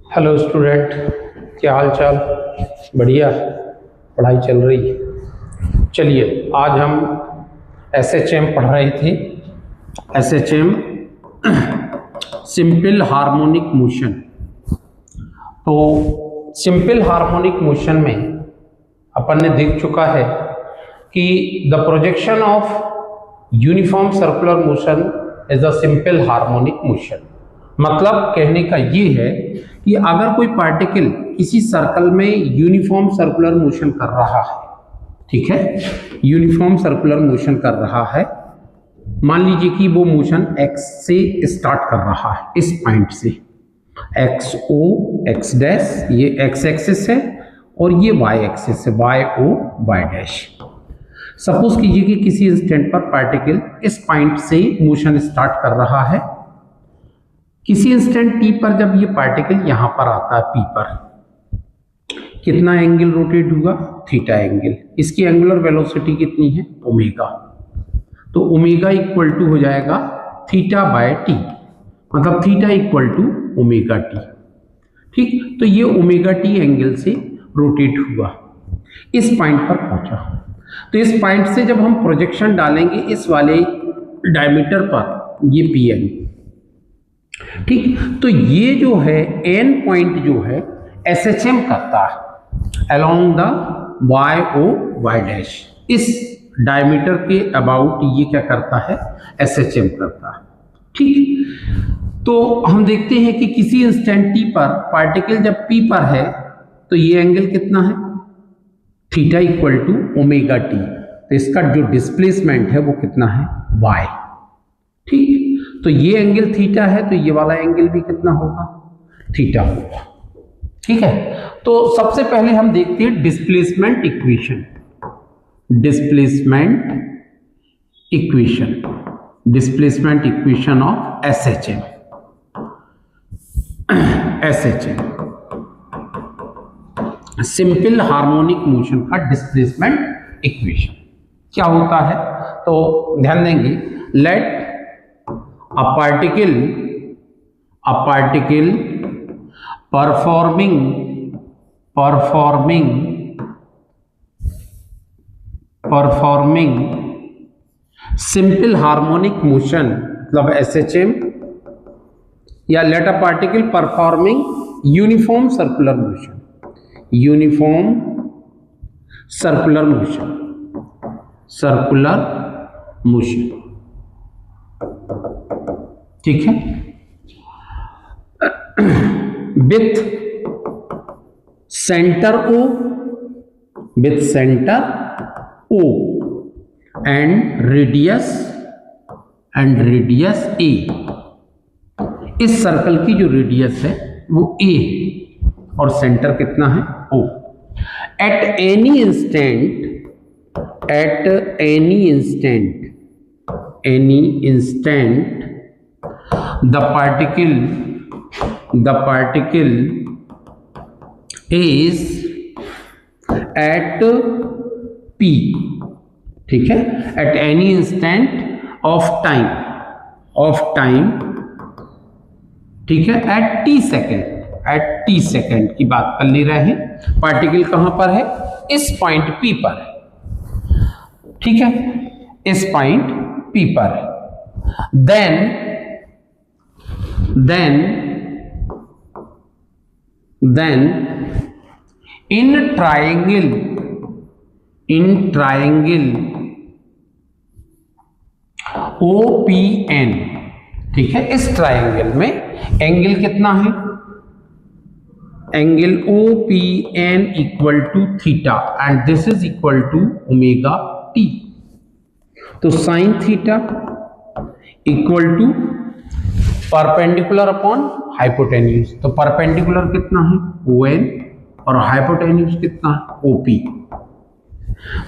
Hello student, क्या हाल चाल। बढ़िया, पढ़ाई चल रही है। चलिए, आज हम एसएचएम पढ़ रहे थे। SHM simple harmonic motion. तो सिंपल हार्मोनिक मोशन में अपन ने देख चुका है कि the projection of uniform circular motion is a simple harmonic motion. मतलब कहने का ये है कि अगर कोई पार्टिकल किसी सर्कल में यूनिफॉर्म सर्कुलर मोशन कर रहा है, ठीक है, यूनिफॉर्म सर्कुलर मोशन कर रहा है, मान लीजिए कि वो मोशन एक्स से स्टार्ट कर रहा है, इस पॉइंट से एक्स ओ एक्स डैश, ये एक्स एक्सिस है और ये वाई एक्सिस है, Y O Y dash. Suppose कीजिए कि किसी इंस्टेंट पर पार्टिकल इस पॉइंट से मोशन स्टार्ट कर रहा है। किसी इंस्टेंट टी पर जब ये पार्टिकल यहां पर आता है पी पर, कितना एंगल रोटेट हुआ? Theta angle. इसकी एंगुलर वेलोसिटी कितनी है? ओमेगा। तो ओमेगा इक्वल टू हो जाएगा थीटा बाय टी, मतलब theta equal to omega t. ठीक, तो ये ओमेगा टी एंगल से रोटेट हुआ, इस पॉइंट पर पहुंचा। तो इस पॉइंट से जब हम प्रोजेक्शन डालेंगे इस वाले डायमीटर पर, ये पी एन, ठीक, तो ये जो है एन पॉइंट जो है एसएचएम करता है along the Y O Y dash. इस डायमीटर के अबाउट ये क्या करता है? एसएचएम करता है। ठीक, तो हम देखते हैं कि किसी इंस्टेंट टी पर पार्टिकल जब पी पर है तो ये एंगल कितना है? Theta equal to omega t. तो इसका जो डिस्प्लेसमेंट है वो कितना है? वाई। ठीक, तो ये एंगल थीटा है, तो ये वाला एंगल भी कितना होगा? थीटा होगा। ठीक है, तो सबसे पहले हम देखते हैं displacement equation. Displacement equation of SHM. Simple harmonic motion का डिस्प्लेसमेंट इक्वेशन क्या होता है? तो ध्यान देंगे, late a particle performing simple harmonic motion, मतलब SHM, या let a particle performing uniform circular motion, ठीक है, with centre O and radius A। इस सर्कल की जो रेडियस है वो A है और सेंटर कितना है? O। At any instant the particle is at P, ठीक है, at any instant of time, ठीक है, at t सेकेंड की बात कर ले रहे हैं। पार्टिकल कहां पर है? इस पॉइंट P पर है, ठीक है, इस पॉइंट P पर है। then in triangle OPN, ठीक है, इस ट्रायंगल में एंगल कितना है? Angle OPN equal to theta and this is equal to omega t. तो sine theta equal to perpendicular upon hypotenuse. तो परपेंडिकुलर कितना है? ON और हाइपोटेन्यूज कितना है? OP।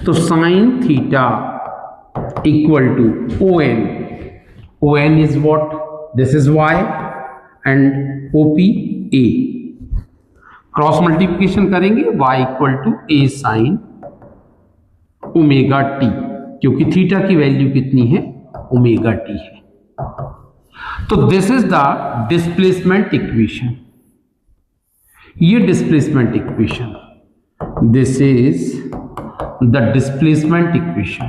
तो sine theta equal to ON is what? This is Y and OP A। Cross multiplication करेंगे, Y equal to A sine omega t, क्योंकि theta की वैल्यू कितनी है? ओमेगा टी है। तो this is the displacement equation. ये displacement equation, this is the displacement equation,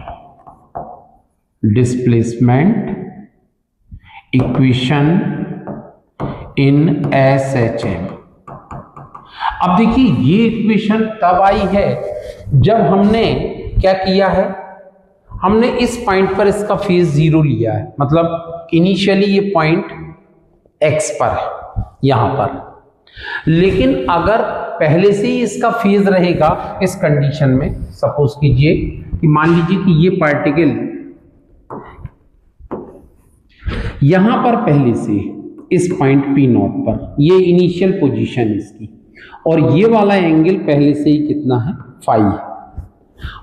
displacement equation in SHM। अब देखिए ये इक्वेशन तब आई है जब हमने क्या किया है, हमने इस पॉइंट पर इसका फेज 0 लिया है, मतलब इनिशियली ये पॉइंट x पर है यहां पर, लेकिन अगर पहले से ही इसका फेज रहेगा इस कंडीशन में, सपोज कीजिए कि मान लीजिए कि ये पार्टिकल यहां पर पहले से इस पॉइंट P0 पर, ये इनिशियल पोजीशन इसकी, और ये वाला एंगल पहले से ही कितना है, फाई है,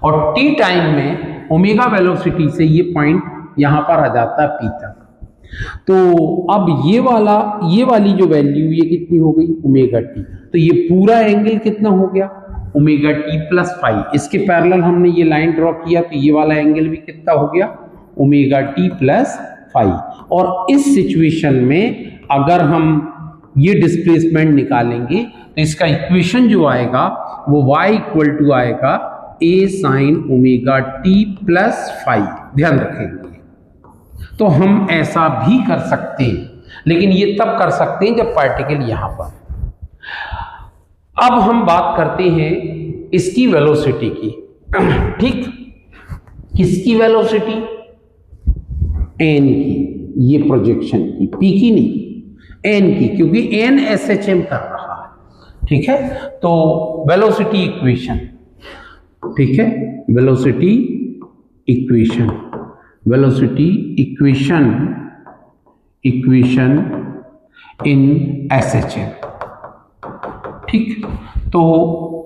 और t टाइम में ओमेगा वेलोसिटी से ये पॉइंट यहां पर आ जाता है P तक। तो अब ये वाली जो वैल्यू ये कितनी हो गई, ओमेगा टी, तो ये पूरा एंगल कितना हो गया, ओमेगा टी प्लस फाई। इसके पैरेलल हमने ये लाइन ड्रॉ किया तो ये वाला एंगल भी कितना हो गया, ओमेगा टी प्लस फाई। और इस सिचुएशन में अगर हम ये डिस्प्लेसमेंट निकालेंगे तो इसका इक्वेशन जो आएगा वो y इक्वल टू आएगा a sine omega t plus phi. ध्यान रखेंगे, तो हम ऐसा भी कर सकते हैं, लेकिन ये तब कर सकते हैं जब पार्टिकल यहां पर। अब हम बात करते हैं इसकी वेलोसिटी की, ठीक, किसकी वेलोसिटी, n की, ये प्रोजेक्शन की, p की नहीं, n की, क्योंकि n SHM कर रहा है, ठीक है। तो वेलोसिटी इक्वेशन, ठीक है, velocity equation, velocity equation in SHM, ठीक। तो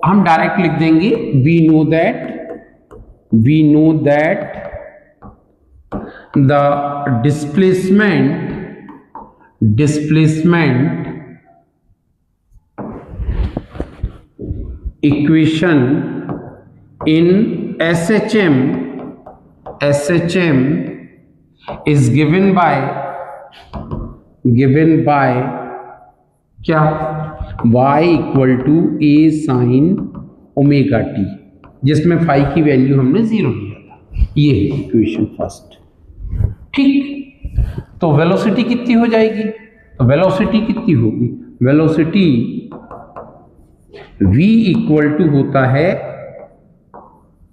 हम डायरेक्ट लिख देंगे we know that the displacement equation in SHM is given by क्या, y equal to a sine omega t, जिसमें फाई की वैल्यू हमने 0 लिया था। ये है इक्वेशन फर्स्ट, ठीक। तो वेलोसिटी कितनी हो जाएगी, तो वेलोसिटी कितनी होगी, वेलोसिटी v इक्वल टू होता है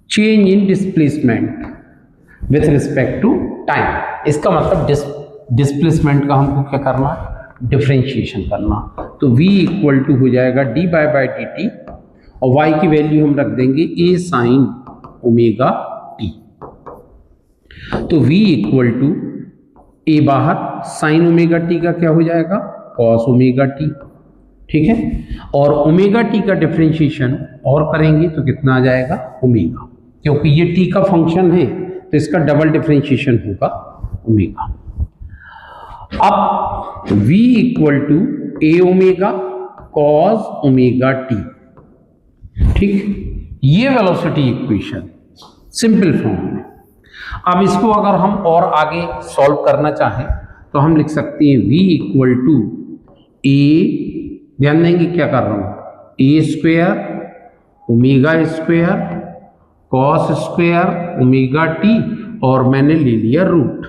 change in displacement with respect to time. इसका मतलब डिस्प्लेसमेंट का हमको क्या करना, डिफरेंशिएशन करना। तो v इक्वल टू हो जाएगा dy बाई डी टी, और y की वैल्यू हम रख देंगे a साइन ओमेगा टी। तो v इक्वल टू a बाहर, साइन ओमेगा टी का क्या हो जाएगा, कॉस ओमेगा टी, ठीक है। और ओमेगा टी का डिफरेंशिएशन और करेंगे तो कितना आ जाएगा, ओमेगा, क्योंकि ये t का फंक्शन है तो इसका डबल डिफरेंशिएशन होगा ओमेगा। अब v equal to a omega cos omega t, ठीक। ये वेलोसिटी इक्वेशन सिंपल फॉर्म में। अब इसको अगर हम और आगे सॉल्व करना चाहें तो हम लिख सकते हैं v इक्वल टू ए, ध्यान देंगे क्या कर रहा हूं, a square omega square cos square omega t, और मैंने ले लिया रूट,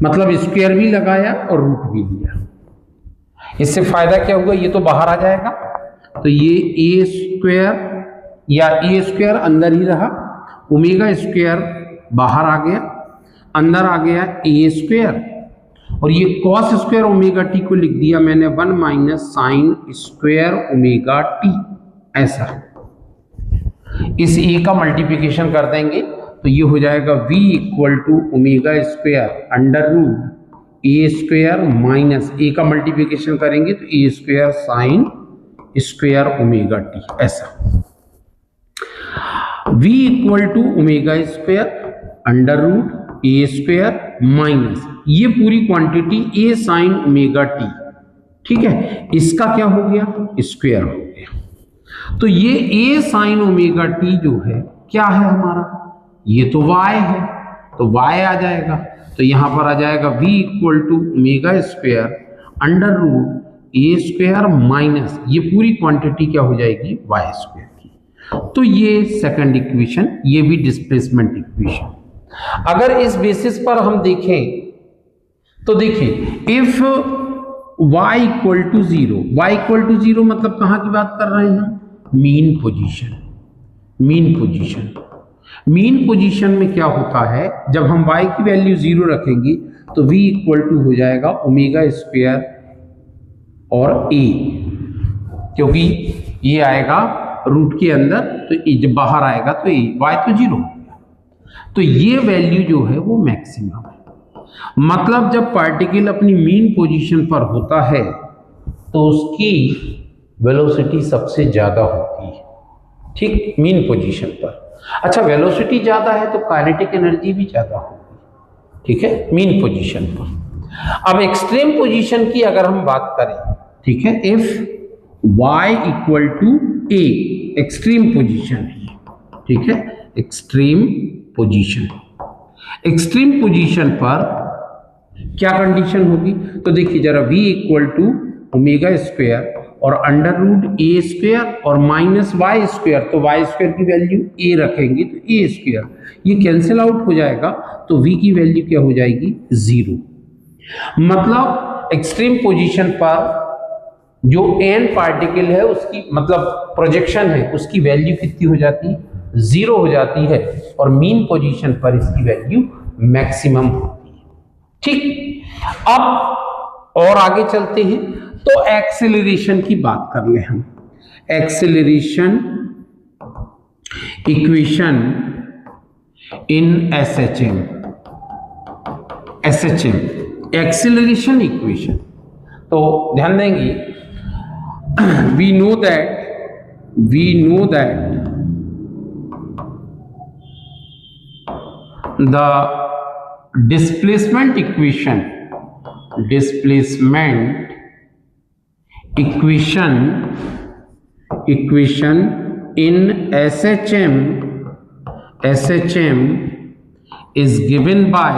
मतलब स्क्वायर भी लगाया और रूट भी लिया। इससे फायदा क्या हुआ, ये तो बाहर आ जाएगा, तो ये ए स्क्वायर या ए स्क्वायर अंदर ही रहा, ओमेगा स्क्वायर बाहर आ गया, अंदर आ गया ए स्क्वायर, और ये कॉस स्क्वायर ओमेगा टी को लिख दिया मैंने 1 minus sign square omega t, ऐसा। इस ए का मल्टीप्लिकेशन कर देंगे तो ये हो जाएगा v equal to omega square under root a square minus a का मल्टीप्लिकेशन करेंगे तो a square sine square omega t, ऐसा। v equal to omega square under root a square minus ये पूरी quantity a sine omega t, ठीक है। इसका क्या हो गया, स्क्वायर हो गया। तो ये ए साइन ओमेगा टी जो है क्या है हमारा, ये तो y है, तो y आ जाएगा, तो यहां पर आ जाएगा v equal to omega square under root a square minus ये पूरी क्वांटिटी क्या हो जाएगी वाई स्क्वायर की। तो ये सेकंड इक्वेशन, ये भी डिस्प्लेसमेंट इक्वेशन। अगर इस बेसिस पर हम देखें तो देखिए if y equal to zero, y equal to zero मतलब कहां की बात कर रहे हैं, मीन पोजीशन। मीन पोजीशन में क्या होता है, जब हम y की वैल्यू जीरो रखेंगे तो v इक्वल टू हो जाएगा ओमेगा स्क्वायर और a, क्योंकि ये आएगा रूट के अंदर तो जब बाहर आएगा तो y तो जीरो हो गया। तो ये वैल्यू जो है वो मैक्सिमम है। मतलब जब पार्टिकल अपनी मीन पोजीशन पर होता है तो उसकी वेलोसिटी सबसे ज्यादा होती है, ठीक, मीन पोजीशन पर। अच्छा, वेलोसिटी ज्यादा है तो काइनेटिक एनर्जी भी ज्यादा होगी, ठीक है, मीन पोजीशन पर। अब एक्सट्रीम पोजीशन की अगर हम बात करें, ठीक है, if y equal to a, extreme position है, ठीक है, एक्सट्रीम पोजीशन पर क्या कंडीशन होगी, तो देखिए जरा v equal to omega square और अंडर रूट ए स्क्वायर और माइनस वाई स्क्वायर, तो वाई स्क्वायर की वैल्यू a रखेंगे तो a स्क्वायर, ये कैंसिल आउट हो जाएगा तो v की वैल्यू क्या हो जाएगी, जीरो। मतलब एक्सट्रीम पोजीशन पर जो n पार्टिकल है उसकी मतलब प्रोजेक्शन है उसकी वैल्यू कितनी हो जाती है, जीरो हो जाती है, और मीन पोजीशन पर इसकी वैल्यू मैक्सिमम होती है, ठीक। अब और आगे चलते हैं तो एक्सेलरेशन की बात कर ले हम। Acceleration equation in SHM, acceleration equation, तो ध्यान देंगे, we know that the displacement equation in SHM is given by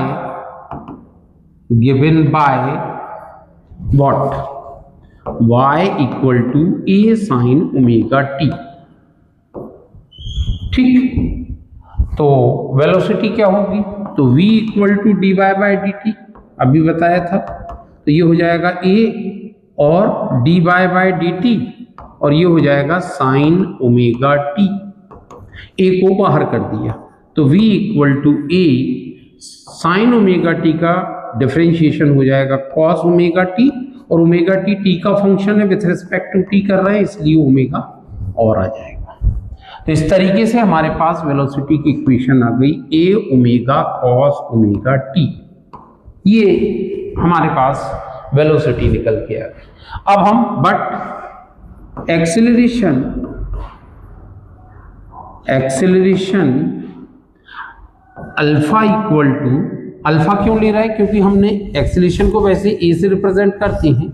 what, y equal to a sine omega t, ठीक। तो वेलोसिटी क्या होगी, तो v equal to d y by d t, अभी बताया था, तो ये हो जाएगा a और d y by d t, और ये हो जाएगा साइन ओमेगा टी, a को बाहर कर दिया, तो v equal to a sine omega t का डिफरेंशिएशन हो जाएगा कॉस ओमेगा टी, और ओमेगा टी टी का फंक्शन है, विथ रिस्पेक्ट टू टी कर रहे हैं इसलिए ओमेगा और आ जाएगा। तो इस तरीके से हमारे पास वेलोसिटी की इक्वेशन आ गई, ए ओमेगा कॉस ओमेगा टी, ये हमारे पास वेलोसिटी निकल के आ गई। अब हम but acceleration alpha equal to, alpha क्यों ले रहा है, क्योंकि हमने एक्सेलरेशन को वैसे ए से रिप्रेजेंट करते हैं,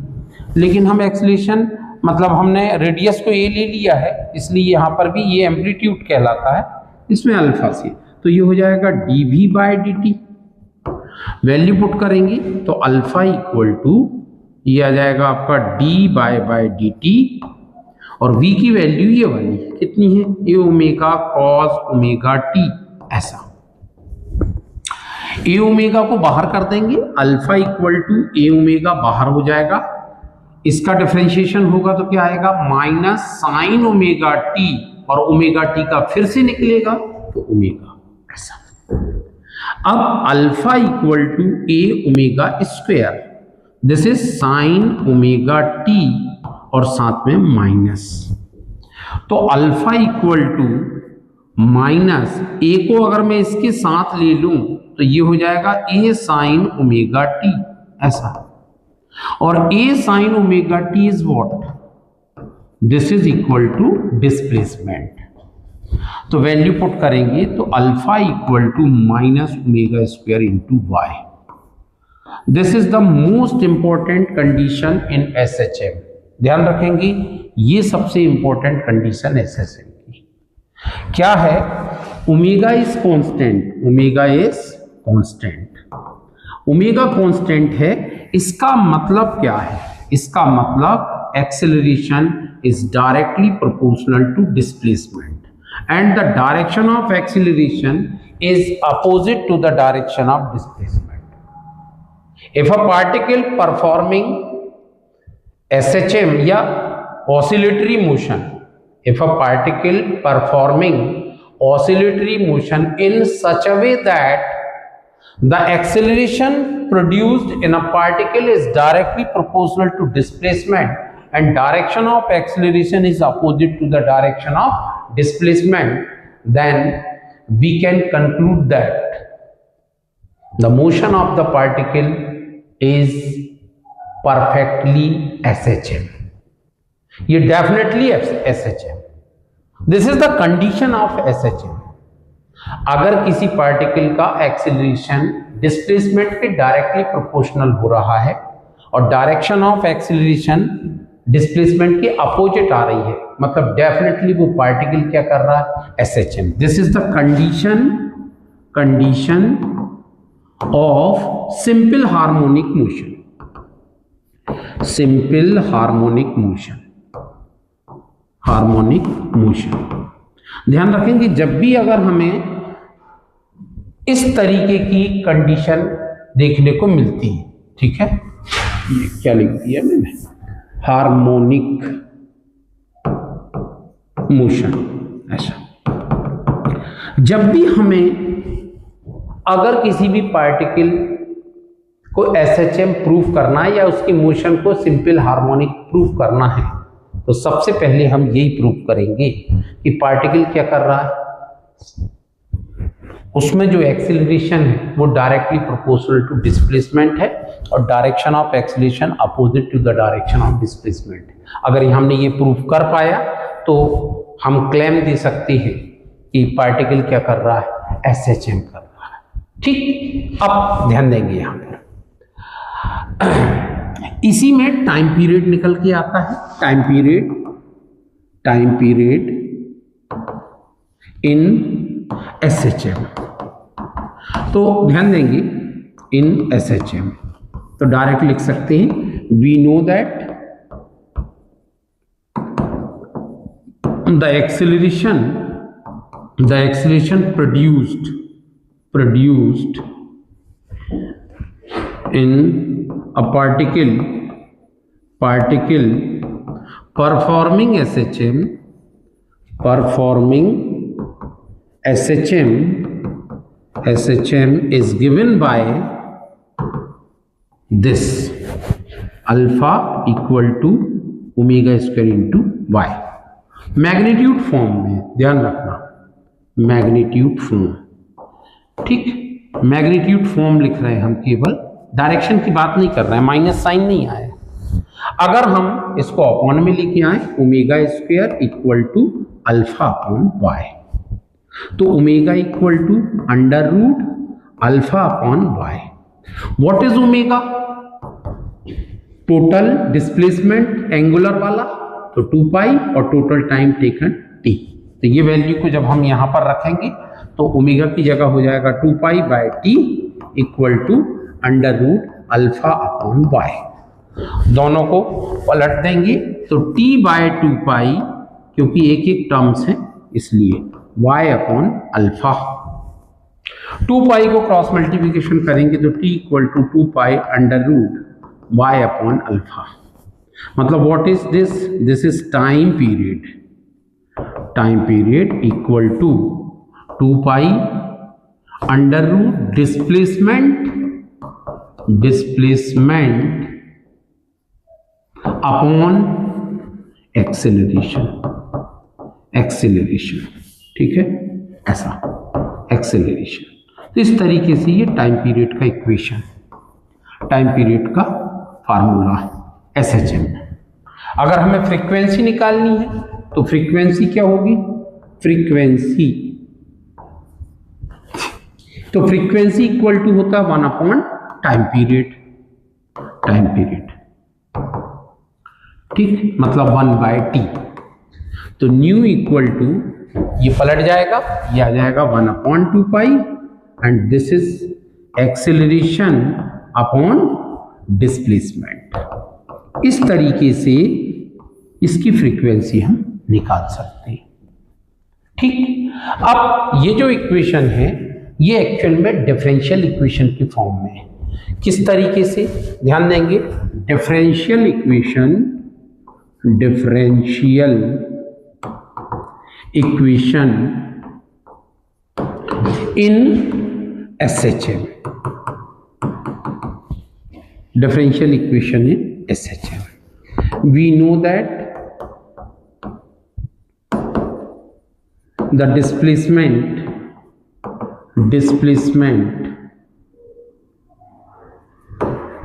लेकिन हम एक्सेलरेशन मतलब हमने रेडियस को ए ले लिया है, इसलिए यहाँ पर भी ये एम्पलीट्यूड कहलाता है, इसमें अल्फा से, तो ये हो जाएगा d v by d t. Value put करेंगे तो अल्फा इक्वल टू ये आ जाएगा आपका डी बाई डी टी, और v की वैल्यू ये वाली कितनी है, a omega cos omega t, ऐसा। ए ओमेगा को बाहर कर देंगे, alpha equal to a omega बाहर हो जाएगा, इसका डिफरेंशिएशन होगा तो क्या आएगा, माइनस साइन ओमेगा टी, और ओमेगा टी का फिर से निकलेगा तो ओमेगा, ऐसा। अब alpha equal to a omega square, this is sine omega t, और साथ में माइनस, तो alpha equal to minus a को अगर मैं इसके साथ ले लूं तो ये हो जाएगा ए साइन ओमेगा टी, ऐसा। और a sine omega t is what, this is equal to displacement. तो वैल्यू पुट करेंगे तो alpha equal to minus omega square into y. This is the most important condition in SHM, ध्यान रखेंगे ये सबसे important condition SHM की क्या है, omega is constant, omega is constant, omega constant है, इसका मतलब क्या है, इसका मतलब acceleration is directly proportional to displacement, and the direction of acceleration is opposite to the direction of displacement. If a particle performing SHM या oscillatory motion, if a particle performing oscillatory motion in such a way that the acceleration produced in a particle is directly proportional to displacement and direction of acceleration is opposite to the direction of displacement, then we can conclude that the motion of the particle is perfectly SHM. ये definitely SHM. This is the condition of SHM. अगर किसी particle का acceleration displacement के directly proportional हो रहा है और direction of acceleration displacement के अपोजिट आ रही है, मतलब डेफिनेटली वो पार्टिकल क्या कर रहा है, SHM. This is the condition of simple harmonic motion. Simple harmonic motion. ध्यान रखेंगे जब भी अगर हमें इस तरीके की कंडीशन देखने को मिलती है, ठीक है, ये क्या लिख दिया मैंने, हार्मोनिक मोशन. ऐसा जब भी हमें अगर किसी भी पार्टिकल को SHM प्रूफ करना है या उसकी मोशन को सिंपल हार्मोनिक प्रूफ करना है, तो सबसे पहले हम यही प्रूफ करेंगे कि पार्टिकल क्या कर रहा है, उसमें जो एक्सीलरेशन है वो डायरेक्टली प्रोपोर्शनल टू डिस्प्लेसमेंट है और direction of acceleration opposite to the direction of displacement है. अगर हमने ये प्रूफ कर पाया तो हम क्लेम दे सकते हैं कि पार्टिकल क्या कर रहा है, SHM कर रहा है. ठीक, अब ध्यान देंगे यहाँ पर इसी में टाइम पीरियड निकल के आता है. Time period in SHM. तो ध्यान देंगे इन SHM, तो डायरेक्ट लिख सकते हैं we know that the acceleration produced in a particle performing SHM is given by this alpha equal to omega square into y. Magnitude form में ध्यान रखना, मैग्नीट्यूड फॉर्म. ठीक, मैग्नीट्यूड फॉर्म लिख रहे हैं हम, केवल डायरेक्शन की बात नहीं कर रहे हैं, माइनस साइन नहीं आया. अगर हम इसको अपॉन में लेके आए, omega square equal to alpha upon y, तो omega equal to under root alpha upon y. What is omega? Total displacement angular वाला, तो 2 पाई और टोटल टाइम टेकन t. तो ये वैल्यू को जब हम यहां पर रखेंगे तो ओमेगा की जगह हो जाएगा 2 pi by t equal to under root alpha upon y. दोनों को पलट देंगे तो t बाय 2 पाई, क्योंकि एक एक टर्म्स है इसलिए y अपॉन अल्फा. 2 पाई को क्रॉस मल्टीप्लिकेशन करेंगे तो t equal to 2 pi under root y upon alpha. मतलब what is this? This is time period equal to 2 pi under root displacement upon acceleration. ठीक है, ऐसा एक्सेलरेशन. तो इस तरीके से ये टाइम पीरियड का इक्वेशन, टाइम पीरियड का फार्मूला SHM. अगर हमें फ्रीक्वेंसी निकालनी है तो फ्रीक्वेंसी क्या होगी? फ्रीक्वेंसी इक्वल टू होता है 1 अपॉन टाइम पीरियड. ठीक, मतलब 1 बाय टी. तो न्यू इक्वल टू, ये पलट जाएगा, ये आ जाएगा 1 upon 2 pi and this is acceleration upon displacement. इस तरीके से इसकी फ्रीक्वेंसी हम निकाल सकते हैं। ठीक, अब ये जो इक्वेशन है ये एक्चुअल में डिफरेंशियल इक्वेशन की फॉर्म में है। किस तरीके से, ध्यान देंगे, differential equation in SHM, differential equation in SHM. We know that the displacement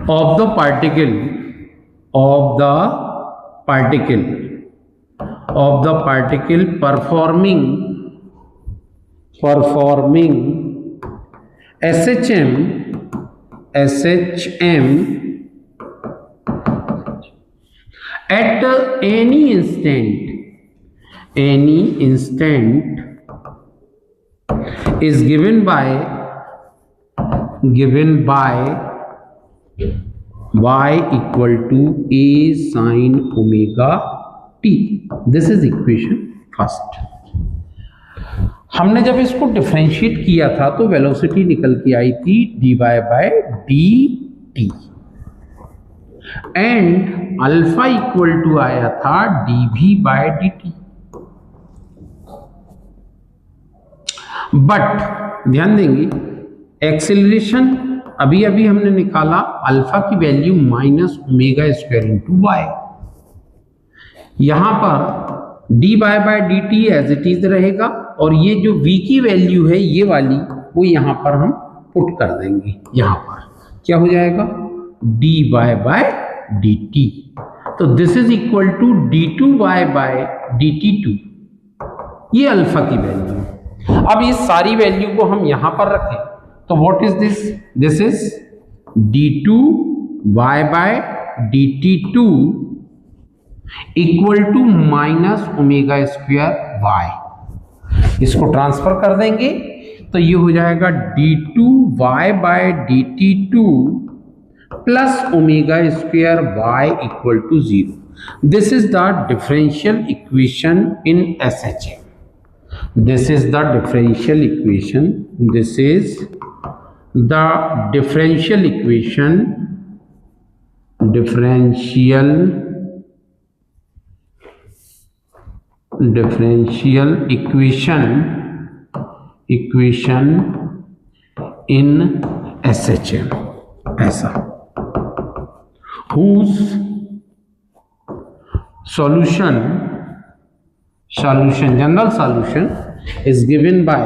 of the particle performing SHM at any instant is given by y equal to a sin omega t. This is equation first. हमने जब इसको differentiate किया था तो velocity निकल के आई थी dy by dt and alpha equal to आया था dv by dt। बट ध्यान देंगे एक्सेलरेशन अभी हमने निकाला अल्फा की value minus omega square into y. यहां पर dy by dt as it is रहेगा और ये जो v की वैल्यू है ये वाली वो यहां पर हम पुट कर देंगे। यहां पर क्या हो जाएगा dy by dt, तो this is equal to d2y by dt2, ये अल्फा की वैल्यू। अब ये सारी वैल्यू को हम यहां पर रखें तो what is this is d2y by dt2 equal to minus omega square y। इसको ट्रांसफर कर देंगे तो ये हो जाएगा d2y by dt2 plus omega square y equal to 0। This is the differential equation in SHM। This is the differential equation. This is the differential equation. Equation in SHM ऐसा, whose general solution is given by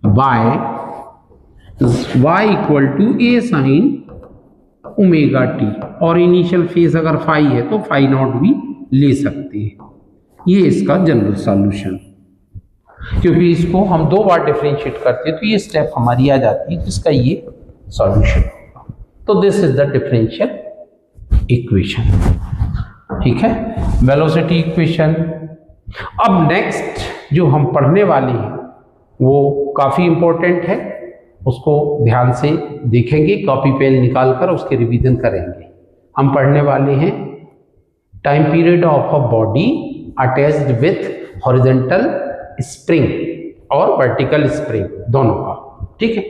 y equal to a sin omega t, और initial phase अगर phi है तो phi not भी ले सकते हैं। ये इसका जनरल सॉल्यूशन, क्योंकि इसको हम दो बार डिफरेंशिएट करते हैं तो ये स्टेप हमारी आ जाती है जिसका ये सॉल्यूशन होगा। तो this is the differential equation. ठीक है, वेलोसिटी इक्वेशन। अब नेक्स्ट जो हम पढ़ने वाले हैं वो काफ़ी इंपॉर्टेंट है, उसको ध्यान से देखेंगे, कॉपी पेन निकाल कर उसके रिवीजन करेंगे। हम पढ़ने वाले हैं time period of a body attached with horizontal spring और वर्टिकल स्प्रिंग दोनों का। ठीक है,